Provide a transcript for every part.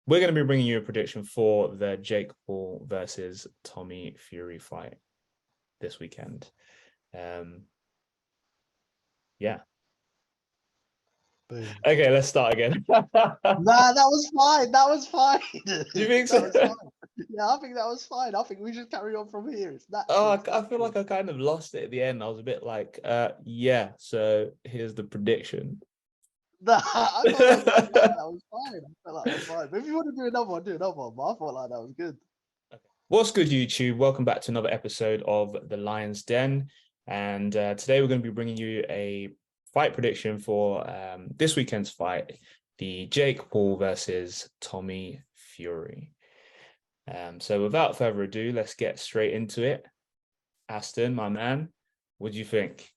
We're going to be bringing you a prediction for the Jake Paul versus Tommy Fury fight this weekend. Um, yeah. Boom. Okay, let's start again. Nah, that was fine. That was fine. Do you think That so? was fine. Yeah, I think that was fine. I think we should carry on from here. It's Oh, natural. It's I feel natural. like I kind of lost it at the end. I was a bit like, yeah. So here's the prediction. Nah, I felt like that was fine. I felt like that was fine. But if you want to do another one, do another one. But I felt like that was good. What's good, YouTube? Welcome back to another episode of The Lion's Den. And today we're going to be bringing you a fight prediction for this weekend's fight, the Jake Paul versus Tommy Fury. So without further ado, let's get straight into it. Aston, my man, what do you think?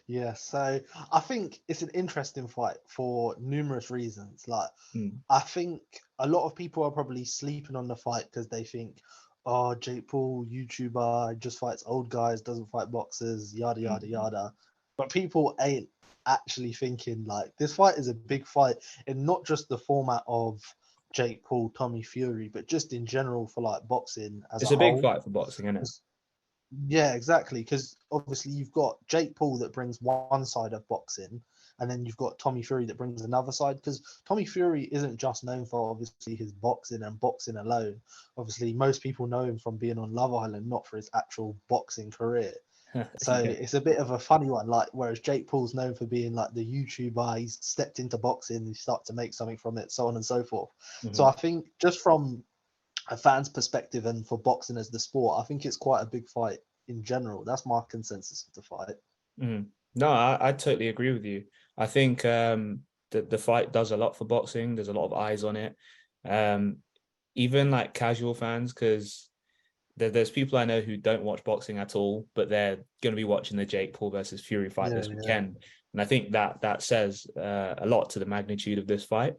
Yeah, so I think it's an interesting fight for numerous reasons. Like, Mm, I think a lot of people are probably sleeping on the fight because they think, oh, Jake Paul, YouTuber, just fights old guys, doesn't fight boxers, yada, yada, mm. yada. But people ain't actually thinking like this fight is a big fight in not just the format of Jake Paul, Tommy Fury, but just in general for like boxing as a It's a big whole. fight for boxing, isn't it? Yeah, exactly. Because obviously you've got Jake Paul that brings one side of boxing, and then you've got Tommy Fury that brings another side. Because Tommy Fury isn't just known for obviously his boxing and boxing alone. Obviously, most people know him from being on Love Island, not for his actual boxing career. So Yeah. it's a bit of a funny one. Like whereas Jake Paul's known for being like the YouTuber, he's stepped into boxing, he started to make something from it, so on and so forth. So I Mhm. think just from a fan's perspective and for boxing as the sport, I think it's quite a big fight in general. That's my consensus of the fight. Mhm. No, I totally agree with you. I think the fight does a lot for boxing. There's a lot of eyes on it. Um, even like casual fans, because there's people I know who don't watch boxing at all, but they're going to be watching the Jake Paul versus Fury fight Yeah, this yeah, weekend, and I think that says a lot to the magnitude of this fight.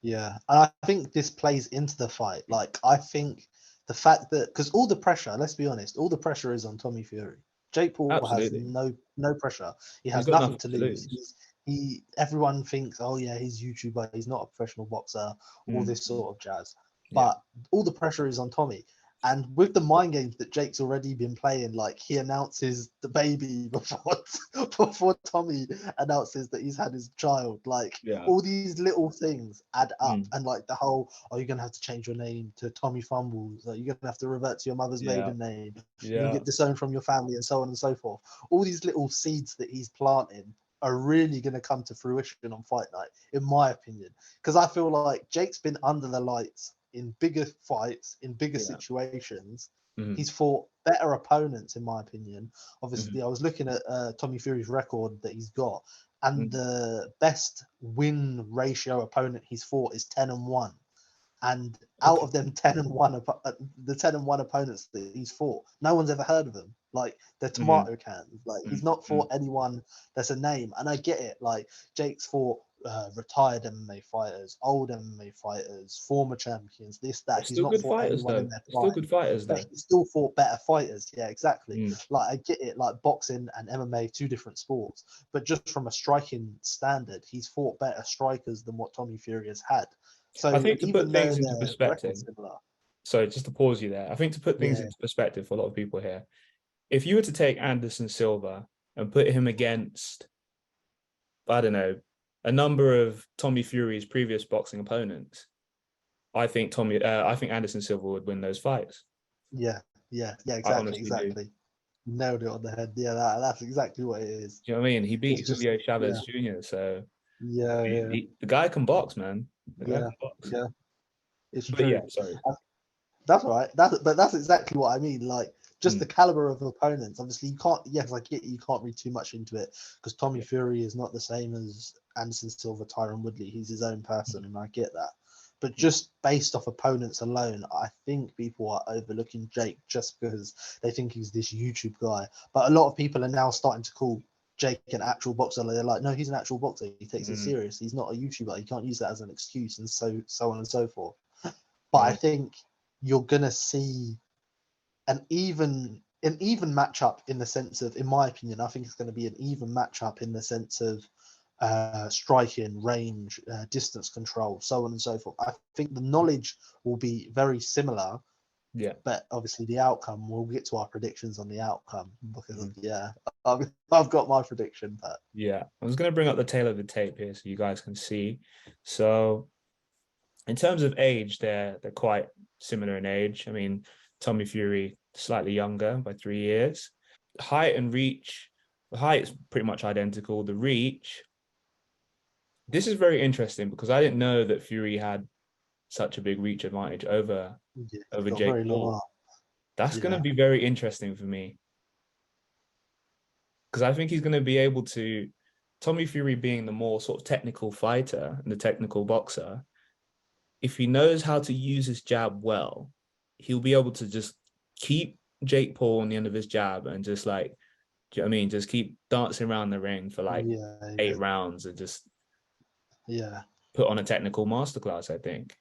yeah. And I think this plays into the fight. Like I think the fact that because all the pressure, let's be honest, all the pressure is on Tommy Fury. Jake Paul has Absolutely, no pressure. He he's has got nothing nothing to to lose. lose. He everyone thinks, oh yeah, he's YouTuber, he's not a professional boxer, all Mm. this sort of jazz. Yeah, But all the pressure is on Tommy. And with the mind games that Jake's already been playing, like he announces the baby before Tommy announces that he's had his child. Like yeah, all these little things add up, mm. and like the whole, oh, you're gonna have to change your name to Tommy Fumbles. You're gonna have to revert to your mother's Yeah, maiden name. You're gonna yeah. get disowned from your family, and so on and so forth. All these little seeds that he's planting are really going to come to fruition on fight night, in my opinion. Because I feel like Jake's been under the lights in bigger fights, in bigger Yeah. situations. Mm-hmm. He's fought better opponents, in my opinion. Mm-hmm. Obviously, I was looking at Tommy Fury's record that he's got, and Mm-hmm. the best win ratio opponent he's fought is 10-1. And out Okay. of them 10-1, the 10-1 opponents that he's fought, no one's ever heard of him. Like they're Mm-hmm. tomato cans. Like he's not Mm-hmm. fought anyone that's a name. And I get it. Like Jake's fought retired MMA fighters, old MMA fighters, former champions, this, They're that. He's still not good fought fighters, anyone though. in their They're still prime. good fighters, But though. he still fought better fighters. Yeah, exactly. Mm. Like I get it. Like boxing and MMA, two different sports. But just from a striking standard, he's fought better strikers than what Tommy Fury has had. I So think to put even though things into their perspective, record's similar, so just to pause you there, I think to put things yeah, into perspective for a lot of people here, if you were to take Anderson Silva and put him against, I don't know, a number of Tommy Fury's previous boxing opponents, I think Anderson Silva would win those fights. yeah, yeah, I exactly, honestly do. exactly. Nailed it on the head. Yeah, that's exactly what it is. Do you know what I mean? He beat It's just, Julio yeah, Chavez Jr., so yeah, yeah, the guy can box, man. The guy yeah, can box. yeah. It's But true. yeah, sorry. That's all right. That's exactly what I mean. Like just Mm, the caliber of opponents. Obviously, you can't. Yes, I get you can't read too much into it because Tommy yeah. Fury is not the same as Anderson Silva, Tyron Woodley. He's his own person, and I get that. But Mm, just based off opponents alone, I think people are overlooking Jake just because they think he's this YouTube guy. But a lot of people are now starting to call Jake an actual boxer. They're like, no, he's an actual boxer. He takes it mm, serious. He's not a YouTuber. You can't use that as an excuse, and so on and so forth. But I mm, think you're gonna see an even matchup in the sense of, in my opinion, I think it's going to be an even matchup in the sense of striking, range, distance control, so on and so forth. I think the knowledge will be very similar, Yeah. but obviously the outcome, we'll get to our predictions on the outcome because, Mhm. yeah, I've got my prediction, but Yeah. I was going to bring up the tail of the tape here so you guys can see. So in terms of age, they're quite similar in age. I mean, Tommy Fury slightly younger by 3 years. Height and reach, the height is pretty much identical. The reach, this is very interesting because I didn't know that Fury had such a big reach advantage yeah, he's over got very Jake long Paul. arm. That's going to Yeah, be very interesting for me because I think he's going to be able to. Tommy Fury being the more sort of technical fighter and the technical boxer, if he knows how to use his jab well, he'll be able to just keep Jake Paul on the end of his jab and just like, do you know what I mean? Just keep dancing around the ring for like yeah, yeah, 8 rounds and just yeah. put on a technical masterclass, I think.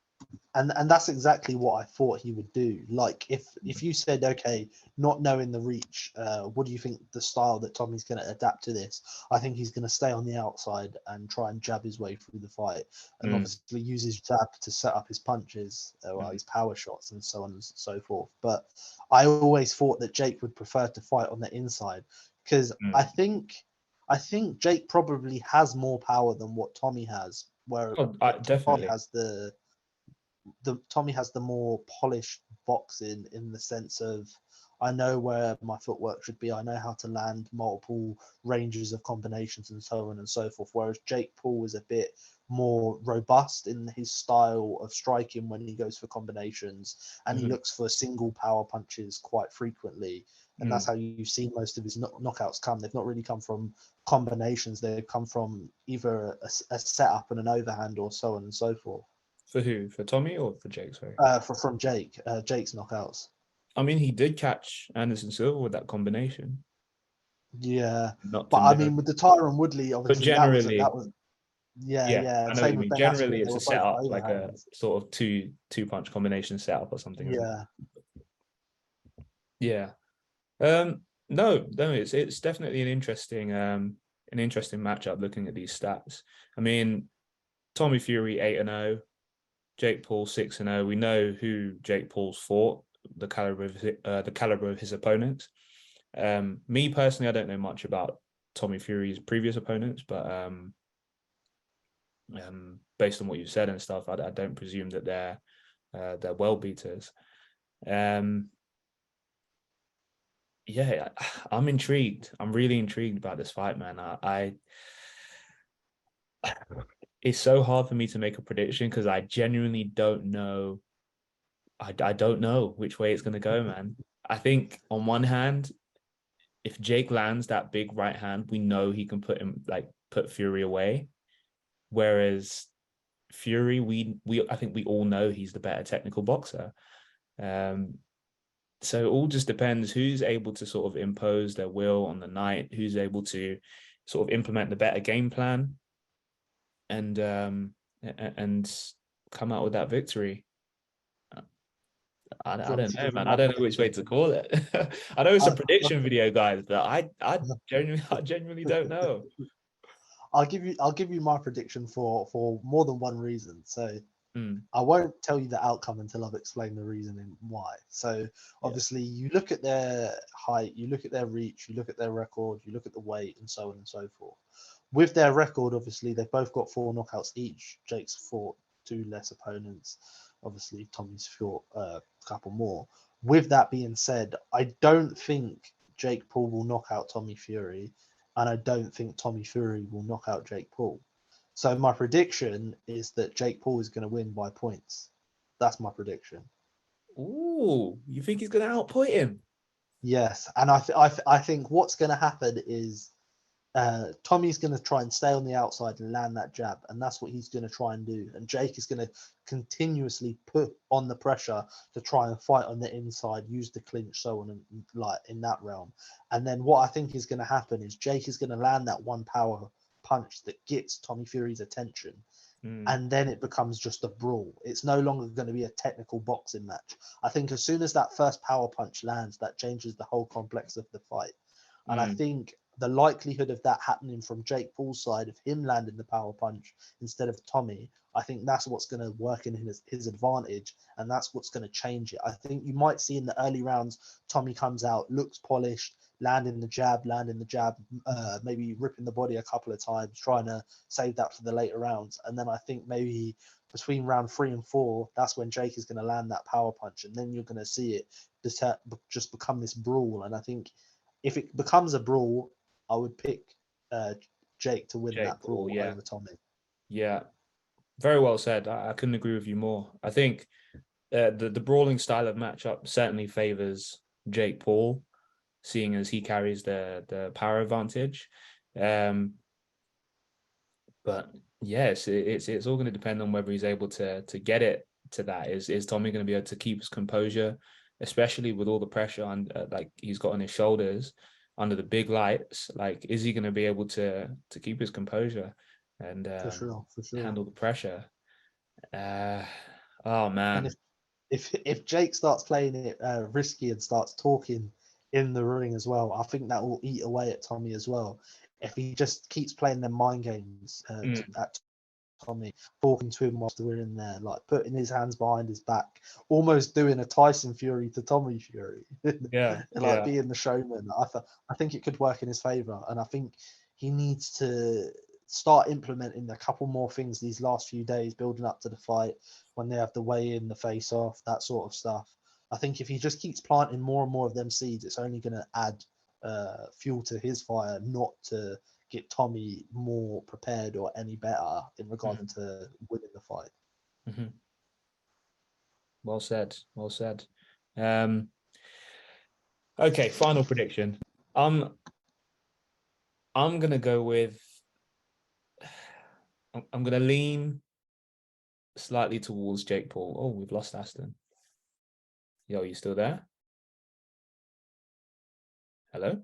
And that's exactly what I thought he would do. Like if you said, okay, not knowing the reach, what do you think the style that Tommy's going to adapt to this? I think he's going to stay on the outside and try and jab his way through the fight, and Mm, obviously use his jab to set up his punches, or mm, his power shots, and so on and so forth. But I always thought that Jake would prefer to fight on the inside because mm. I think Jake probably has more power than what Tommy has, where Oh, but Tommy definitely. has the Tommy has the more polished boxing in the sense of I know where my footwork should be. I know how to land multiple ranges of combinations and so on and so forth. Whereas Jake Paul is a bit more robust in his style of striking when he goes for combinations, and he Mhm. looks for single power punches quite frequently. And that's Mm. how you've seen most of his knockouts come. They've not really come from combinations. They've come from either a setup and an overhand or so on and so forth. For who? For Tommy or for Jake? Sorry. From Jake, Jake's knockouts. I mean, he did catch Anderson Silva with that combination. Yeah, Not but to I know, mean, with the Tyron Woodley, but obviously generally, yeah, yeah, yeah, I and know what you same with mean. Ben Generally, Askren, they it's a were both setup, like a overhands. sort of two punch combination setup or something, isn't it? Yeah, Yeah. No, it's definitely an interesting matchup looking at these stats. I mean, Tommy Fury 8-0, Jake Paul 6-0. We know who Jake Paul's fought, the caliber of his opponents. Me personally, I don't know much about Tommy Fury's previous opponents, but based on what you've said and stuff, I don't presume that they're well beaters. Um, yeah, I'm intrigued. I'm really intrigued about this fight, man. It's so hard for me to make a prediction because I genuinely don't know. I don't know which way it's gonna go, man. I think on one hand, if Jake lands that big right hand, we know he can put Fury away. Whereas Fury, we I think we all know he's the better technical boxer. Um, so it all just depends who's able to sort of impose their will on the night, who's able to sort of implement the better game plan and come out with that victory. do you I want me don't to know, give you man. I my don't know which way prediction? to call it. I know it's a I, prediction video, guys, but I genuinely don't know. I'll give you my prediction for more than one reason. So Mm, I won't tell you the outcome until I've explained the reason and why. So yeah. obviously, you look at their height, you look at their reach, you look at their record, you look at the weight, and so on and so forth. With their record, obviously, they've both got 4 knockouts each. Jake's fought 2 less opponents. Obviously, Tommy's fought a couple more. With that being said, I don't think Jake Paul will knock out Tommy Fury, and I don't think Tommy Fury will knock out Jake Paul. So my prediction is that Jake Paul is going to win by points. That's my prediction. Ooh, you think he's gonna outpoint him? Yes, and I think what's going to happen is Tommy's going to try and stay on the outside and land that jab, and that's what he's going to try and do. And Jake is going to continuously put on the pressure to try and fight on the inside, use the clinch, so on, and like in that realm. And then what I think is going to happen is Jake is going to land that one power punch that gets Tommy Fury's attention, Mm, and then it becomes just a brawl. It's no longer going to be a technical boxing match. I think as soon as that first power punch lands, that changes the whole complex of the fight. And I mm, think the likelihood of that happening from Jake Paul's side, of him landing the power punch instead of Tommy, I think that's what's going to work in his advantage, and that's what's going to change it. I think you might see in the early rounds, Tommy comes out, looks polished, landing the jab, maybe ripping the body a couple of times, trying to save that for the later rounds. And then I think maybe between round 3 and 4, that's when Jake is going to land that power punch, and then you're going to see it just become this brawl. And I think if it becomes a brawl, I would pick Jake to win that brawl over Tommy. Yeah, very well said. I couldn't agree with you more. I think the brawling style of matchup certainly favors Jake Paul, seeing as he carries the power advantage. But yes, it's all going to depend on whether he's able to get it to that. Is Tommy going to be able to keep his composure, especially with all the pressure on like he's got on his shoulders under the big lights? Like, is he going to be able to keep his composure and for sure. handle the pressure? Oh man. And if Jake starts playing it risky and starts talking in the ring as well, I think that will eat away at Tommy as well. If he just keeps playing them mind games at Tommy, talking to him whilst we're in there, like putting his hands behind his back, almost doing a Tyson Fury to Tommy Fury, being the showman. I think it could work in his favor, and I think he needs to start implementing a couple more things these last few days building up to the fight, when they have the weigh-in, the face-off, that sort of stuff. I think if he just keeps planting more and more of them seeds, it's only going to add fuel to his fire, not to get Tommy more prepared or any better in regard to winning the fight. Mm-hmm. Well said. Well said. Okay, final prediction. I'm gonna go with. I'm gonna lean slightly towards Jake Paul. Oh, we've lost Aston. Yo, you still there? Hello?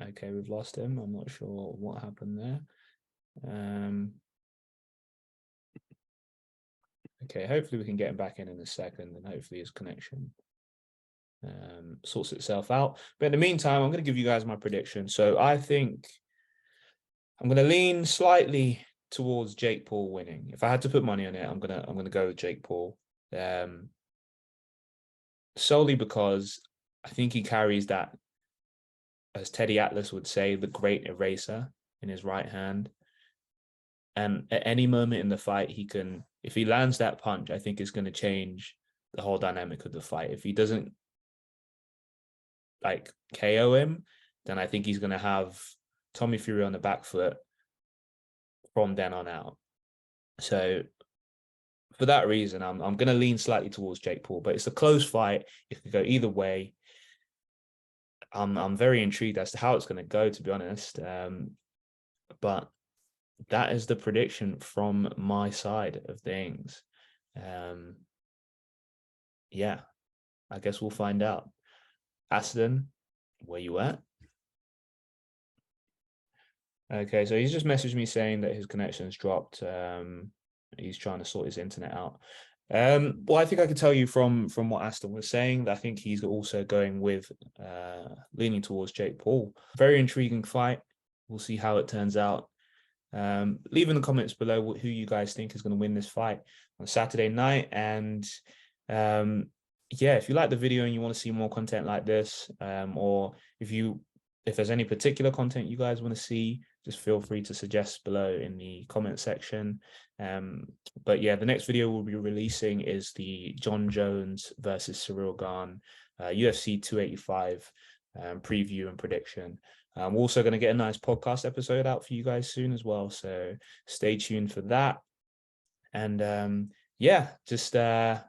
Okay, we've lost him. I'm not sure what happened there. Okay, hopefully we can get him back in a second, and hopefully his connection sorts itself out. But in the meantime, I'm going to give you guys my prediction. So I think I'm going to lean slightly towards Jake Paul winning. If I had to put money on it, I'm gonna go with Jake Paul. Solely because I think he carries that, as Teddy Atlas would say, the great eraser in his right hand. And at any moment in the fight, if he lands that punch, I think it's going to change the whole dynamic of the fight. If he doesn't like KO him, then I think he's going to have Tommy Fury on the back foot from then on out. So for that reason, I'm going to lean slightly towards Jake Paul, but it's a close fight. It could go either way. I'm very intrigued as to how it's going to go, to be honest. But that is the prediction from my side of things. Yeah, I guess we'll find out. Aston, where you at? Okay, so he's just messaged me saying that his connection's dropped. He's trying to sort his internet out. Well, I think I could tell you from what Aston was saying that I think he's also going with leaning towards Jake Paul. Very intriguing fight. We'll see how it turns out. Leave in the comments below who you guys think is going to win this fight on Saturday night. And yeah, if you like the video and you want to see more content like this, or if there's any particular content you guys want to see, just feel free to suggest below in the comment section. But yeah, the next video we'll be releasing is the John Jones versus Ciryl Gane UFC 285 preview and prediction. We're also going to get a nice podcast episode out for you guys soon as well, so stay tuned for that. And yeah, just if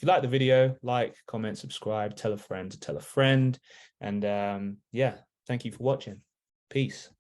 you like the video, like, comment, subscribe, tell a friend to tell a friend. And yeah, thank you for watching. Peace.